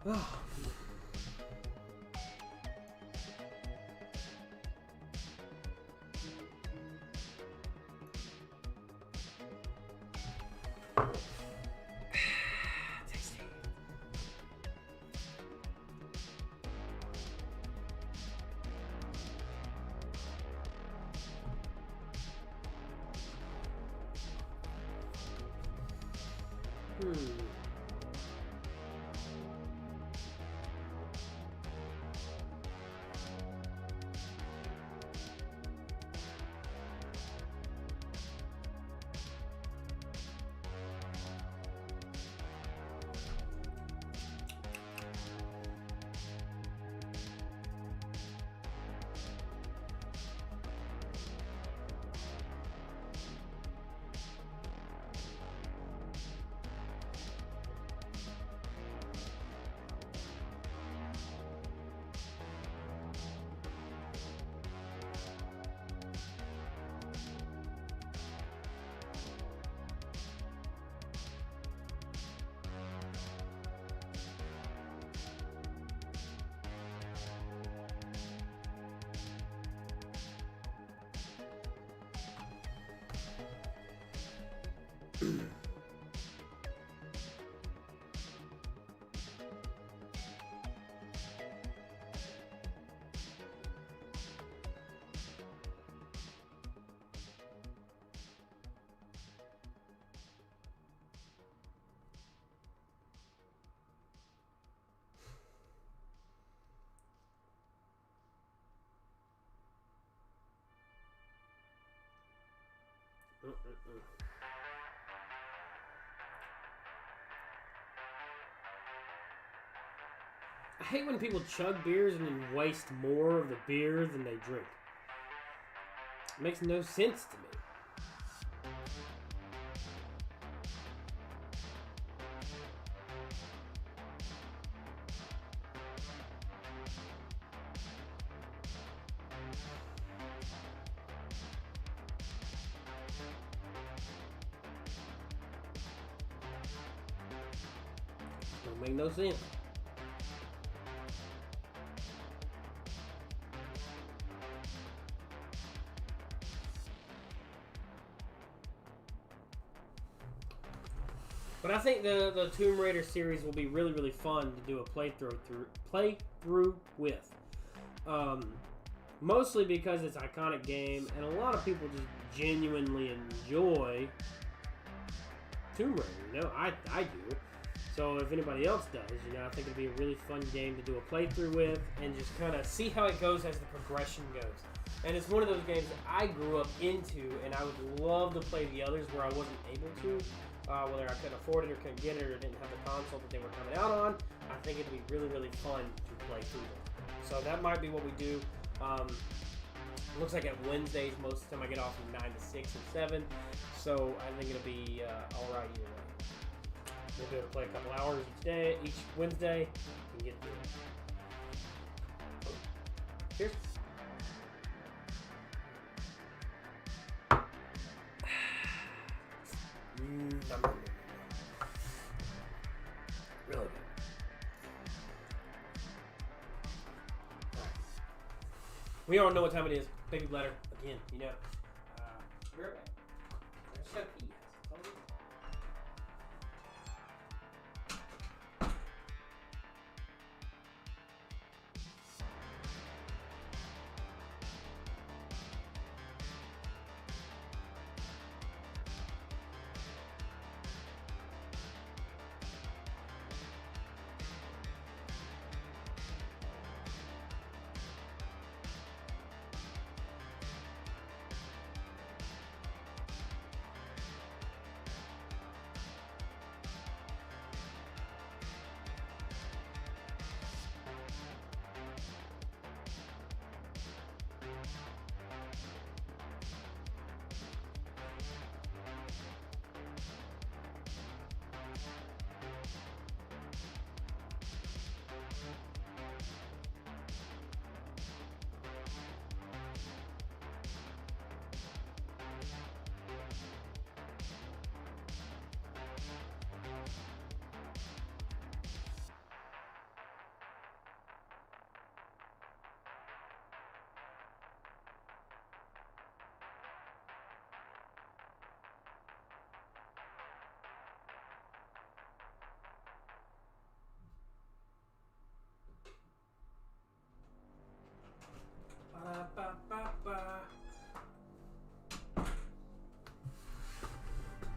Oh. I hate when people chug beers and then waste more of the beer than they drink. It makes no sense to me. Don't make no sense. But I think the Tomb Raider series will be really, really fun to do a playthrough with. Mostly because it's an iconic game, and a lot of people just genuinely enjoy Tomb Raider. You know, I do. So if anybody else does, you know, I think it'd be a really fun game to do a playthrough with, and just kind of see how it goes as the progression goes. And it's one of those games that I grew up into, and I would love to play the others where I wasn't able to. Whether I couldn't afford it or couldn't get it or didn't have the console that they were coming out on, I think it'd be really, really fun to play through them. So that might be what we do. Looks like at Wednesdays, most of the time I get off from 9 to 6 and 7. So I think it'll be alright either way. We'll be able to play a couple hours each Wednesday, and get through it. Cheers. Really good. Right. We all know what time it is. Baby bladder again. You know. Be right back. I just gotta pee.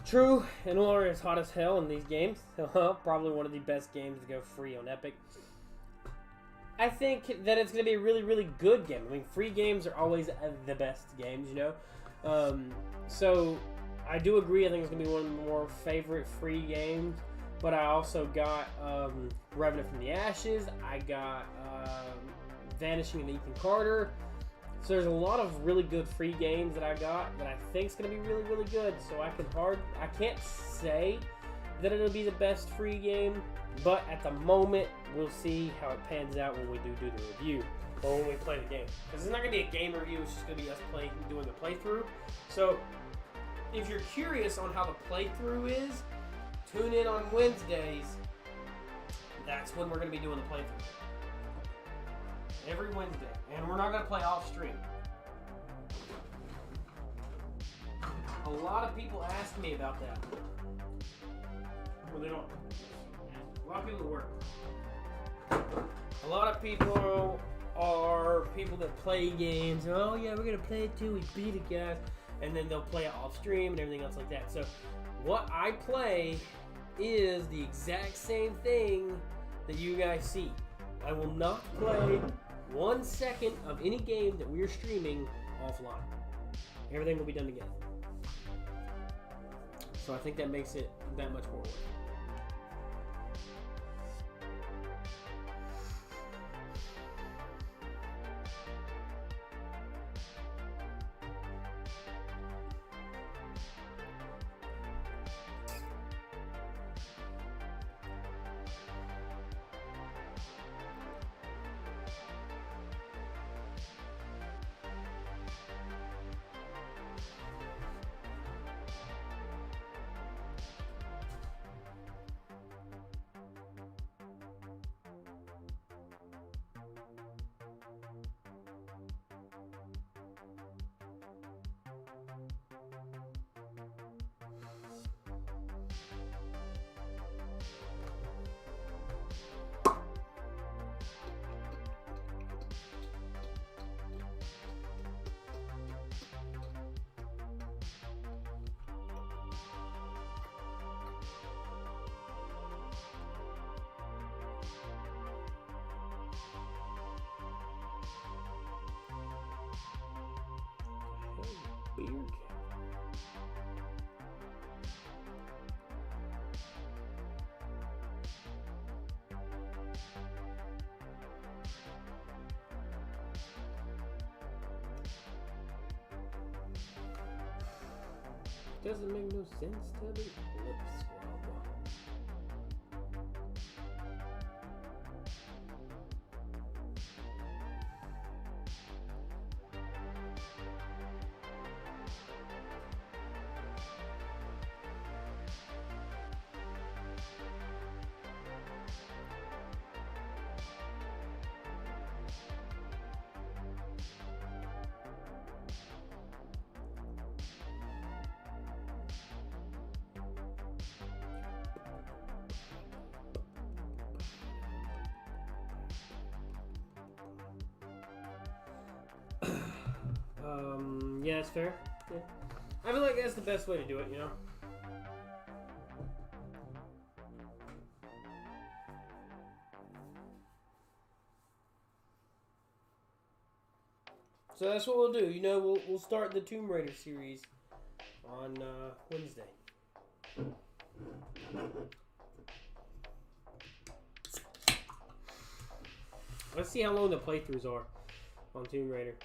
True, and Lore is hot as hell in these games. Probably one of the best games to go free on Epic. I think that it's going to be a really, really good game. I mean, free games are always the best games, you know? So, I do agree. I think it's going to be one of the more favorite free games. But I also got Revenant from the Ashes. I got Vanishing of Ethan Carter. So there's a lot of really good free games that I got that I think is going to be really, really good. So I can't say that it'll be the best free game, but at the moment, we'll see how it pans out when we do the review, or when we play the game. Because it's not going to be a game review, it's just going to be us doing the playthrough. So if you're curious on how the playthrough is, tune in on Wednesdays. That's when we're going to be doing the playthrough. Every Wednesday. And we're not going to play off stream. A lot of people ask me about that. Well, they don't. A lot of people work. A lot of people are people that play games. Oh yeah, we're going to play it too. We beat it, guys. And then they'll play it off stream and everything else like that. So what I play is the exact same thing that you guys see. I will not play 1 second of any game that we are streaming offline. Everything will be done together. So I think that makes it that much more work. beer can. Doesn't make no sense to me. Lip scrub. Yeah, that's fair. Yeah. I feel like that's the best way to do it, you know? So that's what we'll do. You know, we'll start the Tomb Raider series on Wednesday. Let's see how long the playthroughs are on Tomb Raider.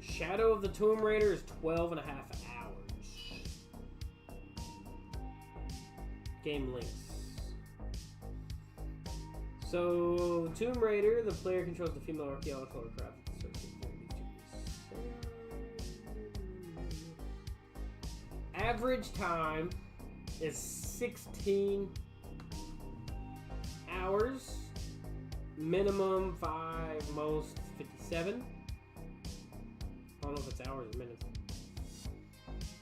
Shadow of the Tomb Raider is 12 and a half hours. Game links. So, Tomb Raider, the player controls the female archaeological craft. Average time is 16 hours. Minimum 5, most 57. I don't know if it's hours or minutes.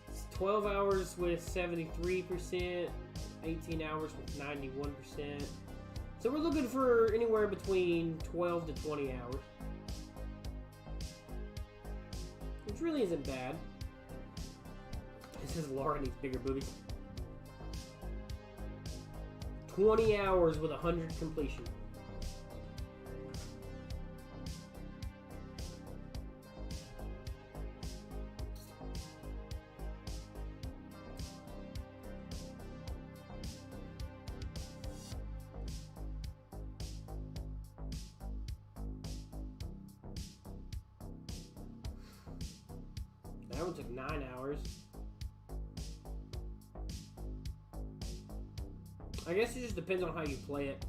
It's 12 hours with 73%, 18 hours with 91%. So we're looking for anywhere between 12 to 20 hours. Which really isn't bad. It says Laura needs bigger boobies. 20 hours with 100 completion. That one took 9 hours. I guess it just depends on how you play it.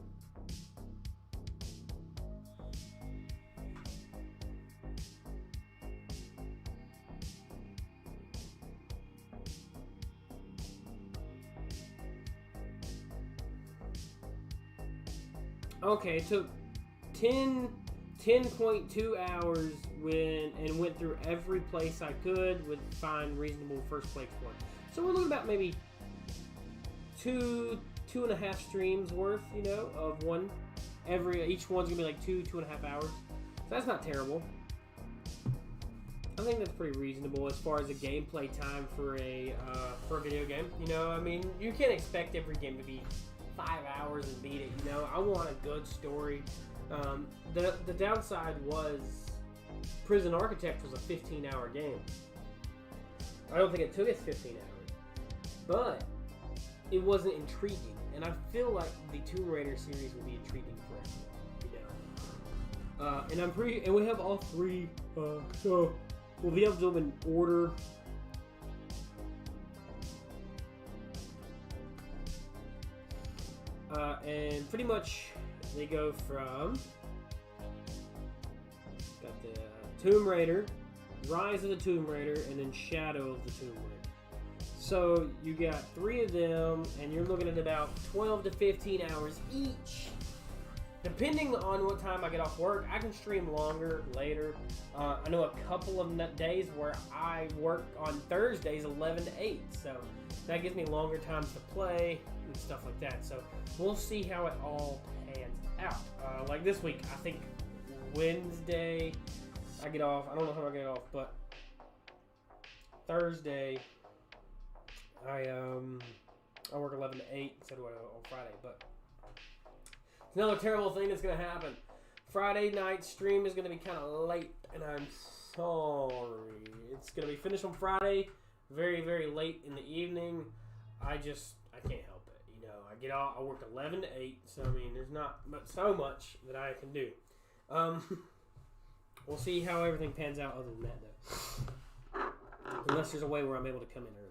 Okay, it took 10.2 hours and went through every place I could with find reasonable first place point. So we're looking about maybe 2.5 streams worth, you know, of one. Each one's gonna be like 2.5 hours. So that's not terrible. I think that's pretty reasonable as far as a gameplay time for a video game. You know, I mean, you can't expect every game to be 5 hours and beat it. You know, I want a good story. The downside was Prison Architect was a 15-hour game. I don't think it took us 15 hours, but it wasn't intriguing, and I feel like the Tomb Raider series will be intriguing for us, you know. And we have all three. So we'll be able to do them in order. And pretty much they go from got the Tomb Raider, Rise of the Tomb Raider, and then Shadow of the Tomb Raider. So you got 3 of them, and you're looking at about 12 to 15 hours each. Depending on what time I get off work, I can stream longer later. I know a couple of days where I work on Thursdays 11 to 8, so that gives me longer times to play and stuff like that. So we'll see how it all pans out. Like this week, I think Wednesday I get off. I don't know how I get off, but Thursday I work 11 to 8 instead of on Friday. But it's another terrible thing that's going to happen. Friday night stream is going to be kind of late, and I'm sorry. It's going to be finished on Friday, very, very late in the evening. I can't help it. You know, I get off. I work 11 to 8, so I mean, there's not so much that I can do. We'll see how everything pans out other than that, though. Unless there's a way where I'm able to come in early.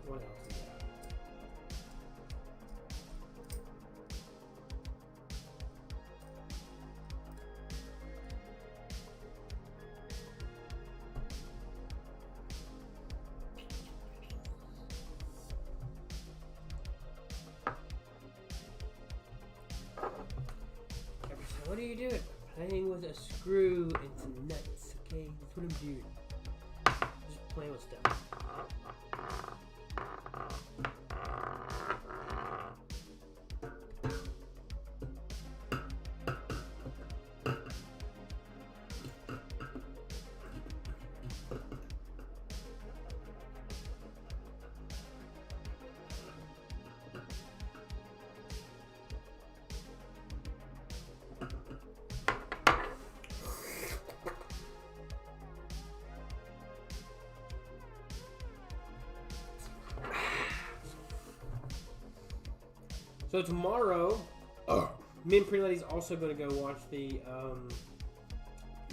What else? What are you doing? Playing with a screw into nuts, okay? That's what I'm doing. Just playing with stuff. So tomorrow, me and Pretty Lady's also going to go watch the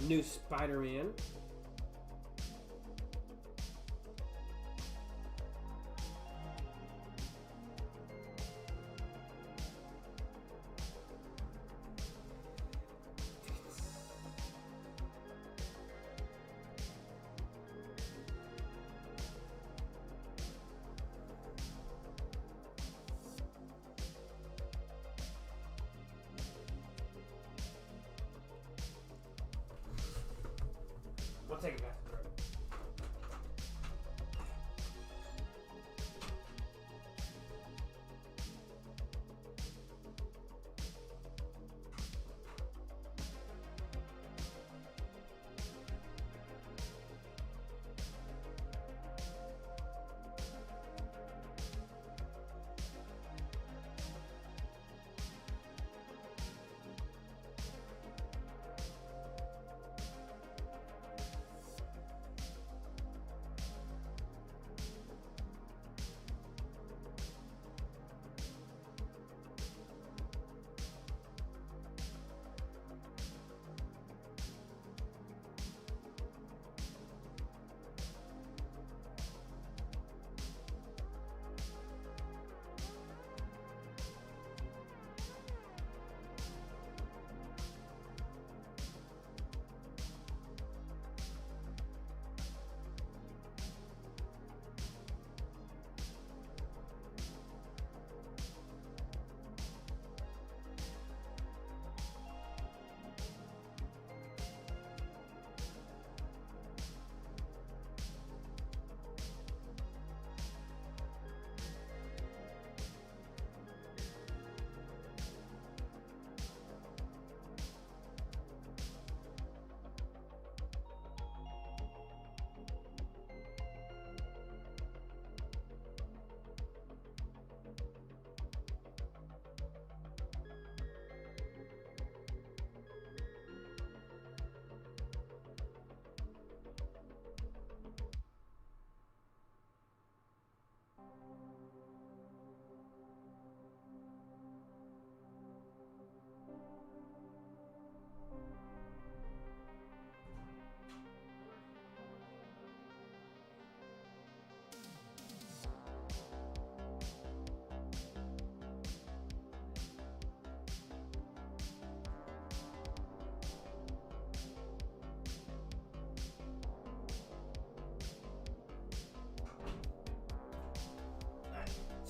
new Spider-Man.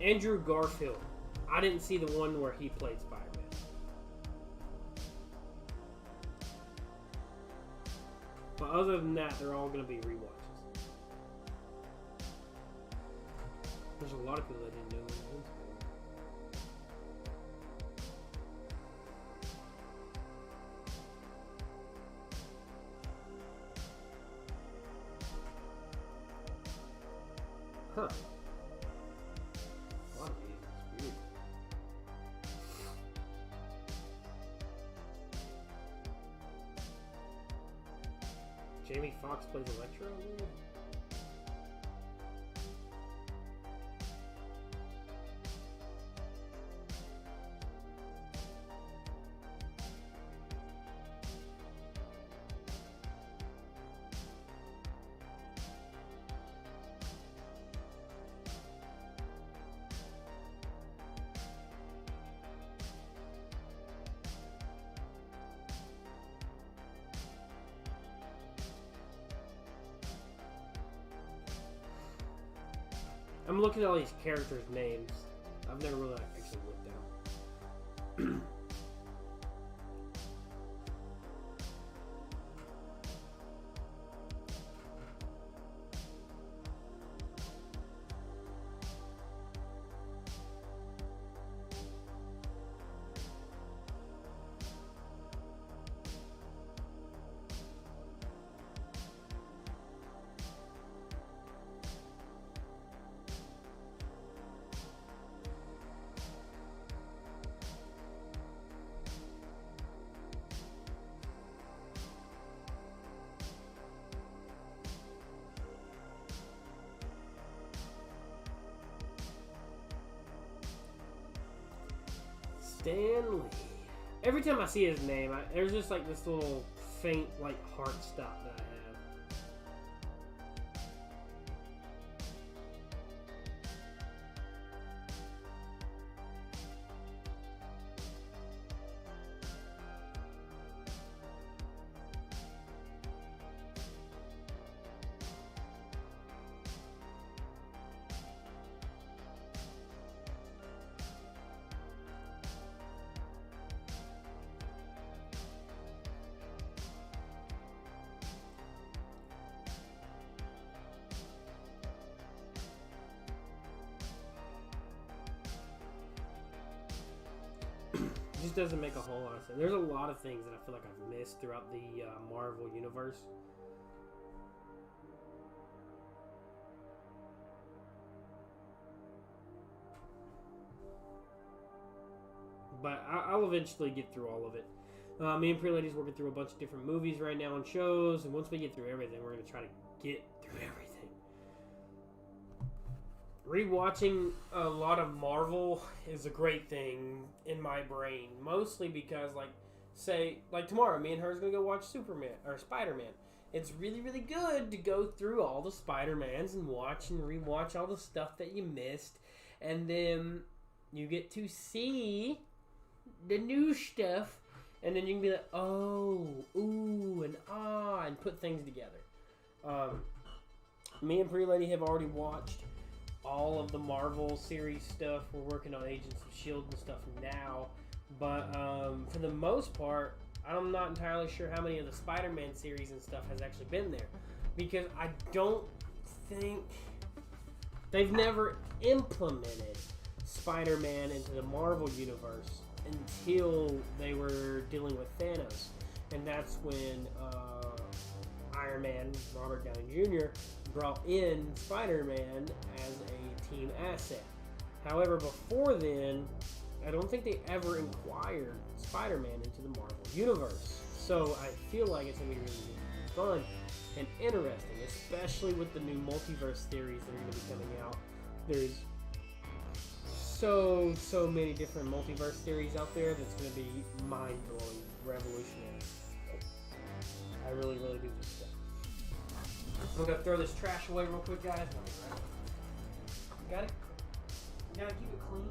Andrew Garfield. I didn't see the one where he played Spider-Man. But other than that, they're all going to be rewatches. There's a lot of people that didn't know who was Huh. A lot of these. It's weird. Jamie Foxx plays Electro? I'm looking at all these characters' names. I've never really actually looked down. Stanley. Every time I see his name, there's just like this little faint, like, heart stop that I have. It just doesn't make a whole lot of sense. There's a lot of things that I feel like I've missed throughout the Marvel universe. But I'll eventually get through all of it. Me and Pretty Lady's working through a bunch of different movies right now and shows, and once we get through everything, we're going to try to get through everything. Rewatching a lot of Marvel is a great thing in my brain, mostly because, like tomorrow, me and her is going to go watch Superman, or Spider-Man. It's really, really good to go through all the Spider-Mans and watch and rewatch all the stuff that you missed, and then you get to see the new stuff, and then you can be like, oh, ooh, and ah, and put things together. Me and Pretty Lady have already watched all of the Marvel series stuff. We're working on Agents of S.H.I.E.L.D. and stuff now, but for the most part, I'm not entirely sure how many of the Spider-Man series and stuff has actually been there, because I don't think they've never implemented Spider-Man into the Marvel universe until they were dealing with Thanos, and that's when Iron Man, Robert Downey Jr., brought in Spider-Man as a team asset. However, before then, I don't think they ever inquired Spider-Man into the Marvel universe. So I feel like it's going to be really, really fun and interesting, especially with the new multiverse theories that are going to be coming out. There's so many different multiverse theories out there that's going to be mind-blowing, revolutionary. I really, really do think so. I'm going to throw this trash away real quick, guys. You got it? You gotta keep it clean.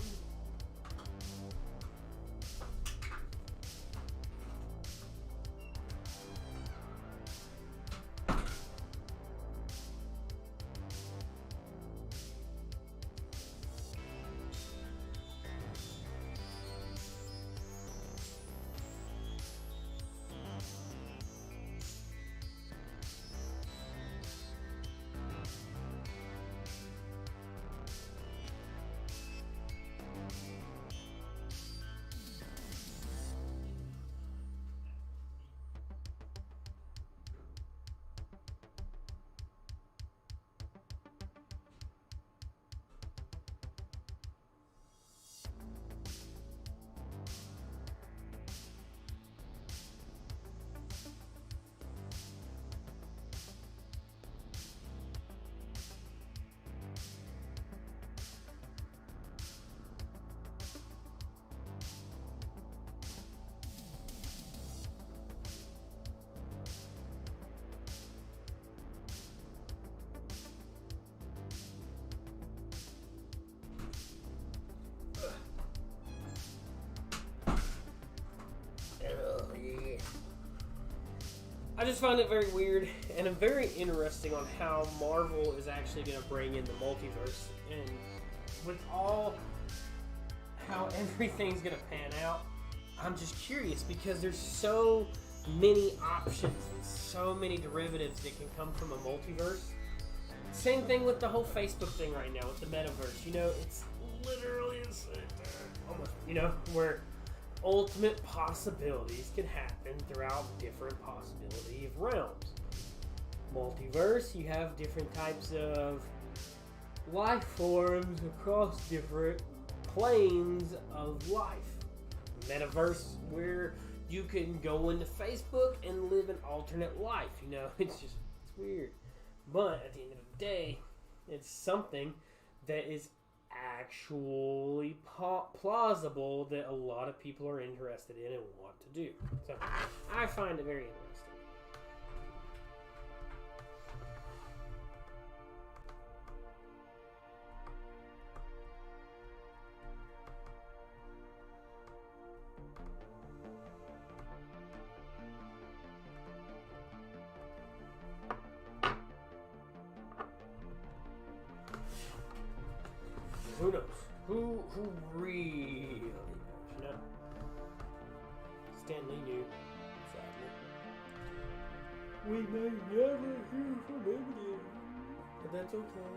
I just find it very weird, and I'm very interesting on how Marvel is actually going to bring in the multiverse, and with all how everything's going to pan out, I'm just curious because there's so many options and so many derivatives that can come from a multiverse. Same thing with the whole Facebook thing right now with the metaverse. You know, it's literally the same thing, almost. You know, where ultimate possibilities can happen throughout different possibility of realms. Multiverse, you have different types of life forms across different planes of life. Metaverse, where you can go into Facebook and live an alternate life. You know, it's weird. But at the end of the day, it's something that is actually plausible that a lot of people are interested in and want to do. So I find it very interesting. Who knows? Who really knows? You know? Stan Lee knew, sadly. We may never hear from him again, but that's okay.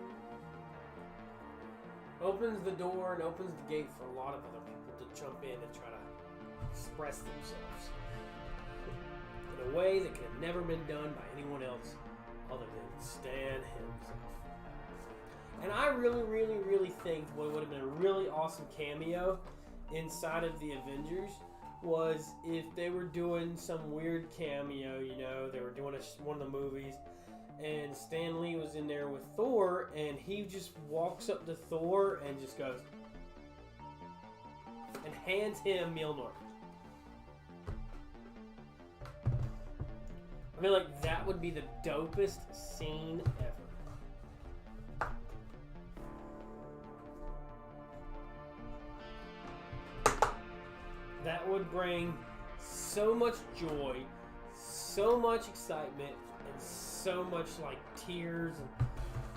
Opens the door and opens the gate for a lot of other people to jump in and try to express themselves in a way that could have never been done by anyone else other than Stan himself. And I really think what would have been a really awesome cameo inside of the Avengers was if they were doing some weird cameo, you know, they were doing one of the movies, and Stan Lee was in there with Thor, and he just walks up to Thor and just goes, and hands him Mjolnir. I feel like that would be the dopest scene ever. That would bring so much joy, so much excitement, and so much like tears, and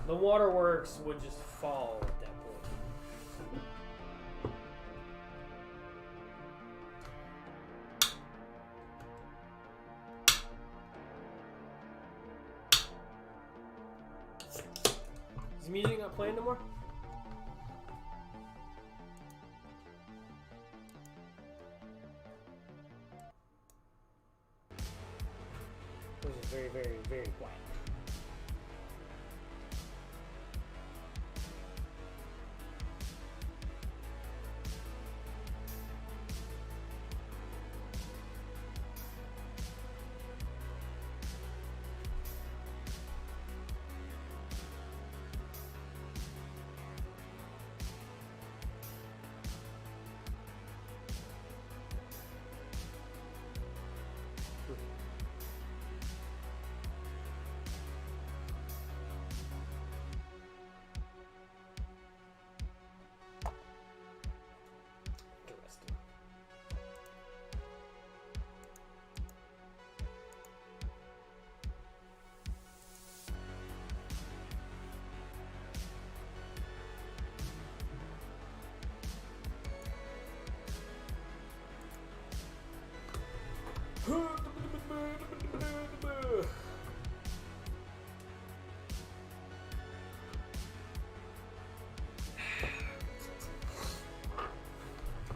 the waterworks would just fall at that point. Is the music not playing no more? Very quiet.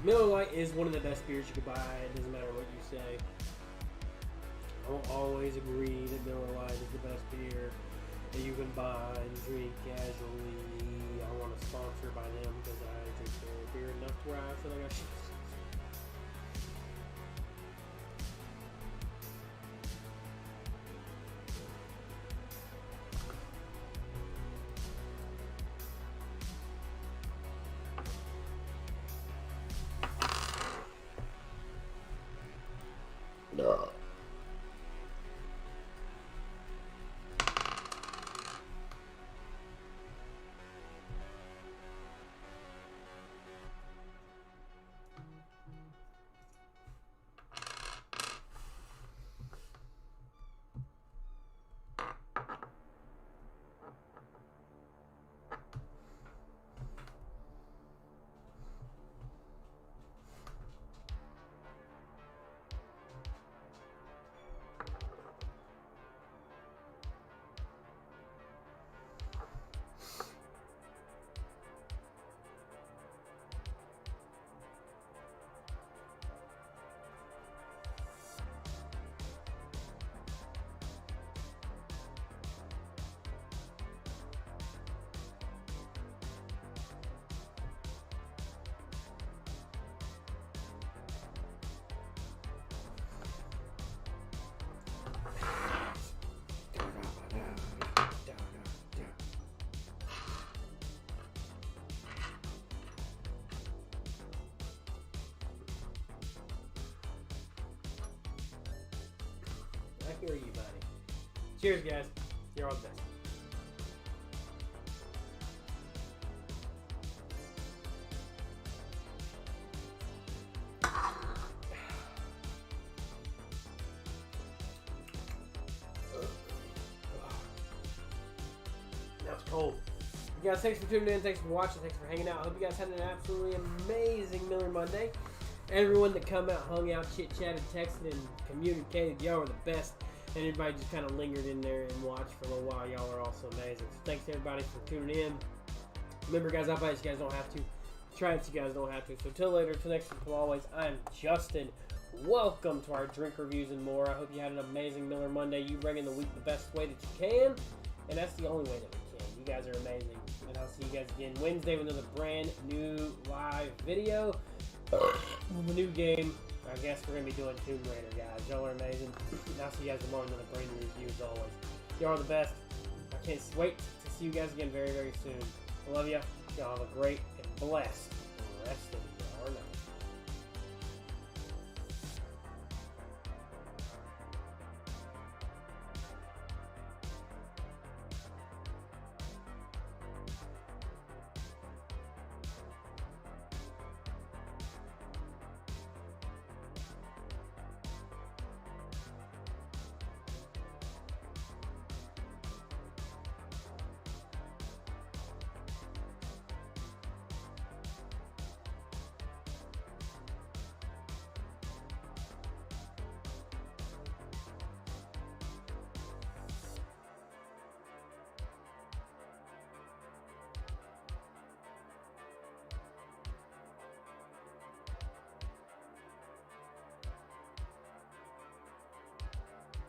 Miller Lite is one of the best beers you could buy. It doesn't matter what you say. I don't always agree that Miller Lite is the best beer that you can buy and drink casually. I want to sponsor by them because I drink their beer enough to where I feel like I should. No. hear you, buddy. Cheers, guys. You're all the best. Now it's cold. You guys, thanks for tuning in. Thanks for watching. Thanks for hanging out. I hope you guys had an absolutely amazing Miller Monday. Everyone that come out, hung out, chit-chatted, texted, and communicated, y'all were the best. And everybody just kind of lingered in there and watched for a little while. Y'all are also amazing. So thanks everybody for tuning in. Remember, guys, I advise you guys don't have to. Try it so you guys don't have to. So till later, till next time, always, I'm Justin. Welcome to our drink reviews and more. I hope you had an amazing Miller Monday. You bring in the week the best way that you can. And that's the only way that we can. You guys are amazing. And I'll see you guys again Wednesday with another brand new live video. With a new game. I guess we're going to be doing Tomb Raider, guys. Y'all are amazing. And I'll see you guys tomorrow with another brand new review as always. Y'all are the best. I can't wait to see you guys again very, very soon. I love you. Y'all have a great and blessed rest of the day.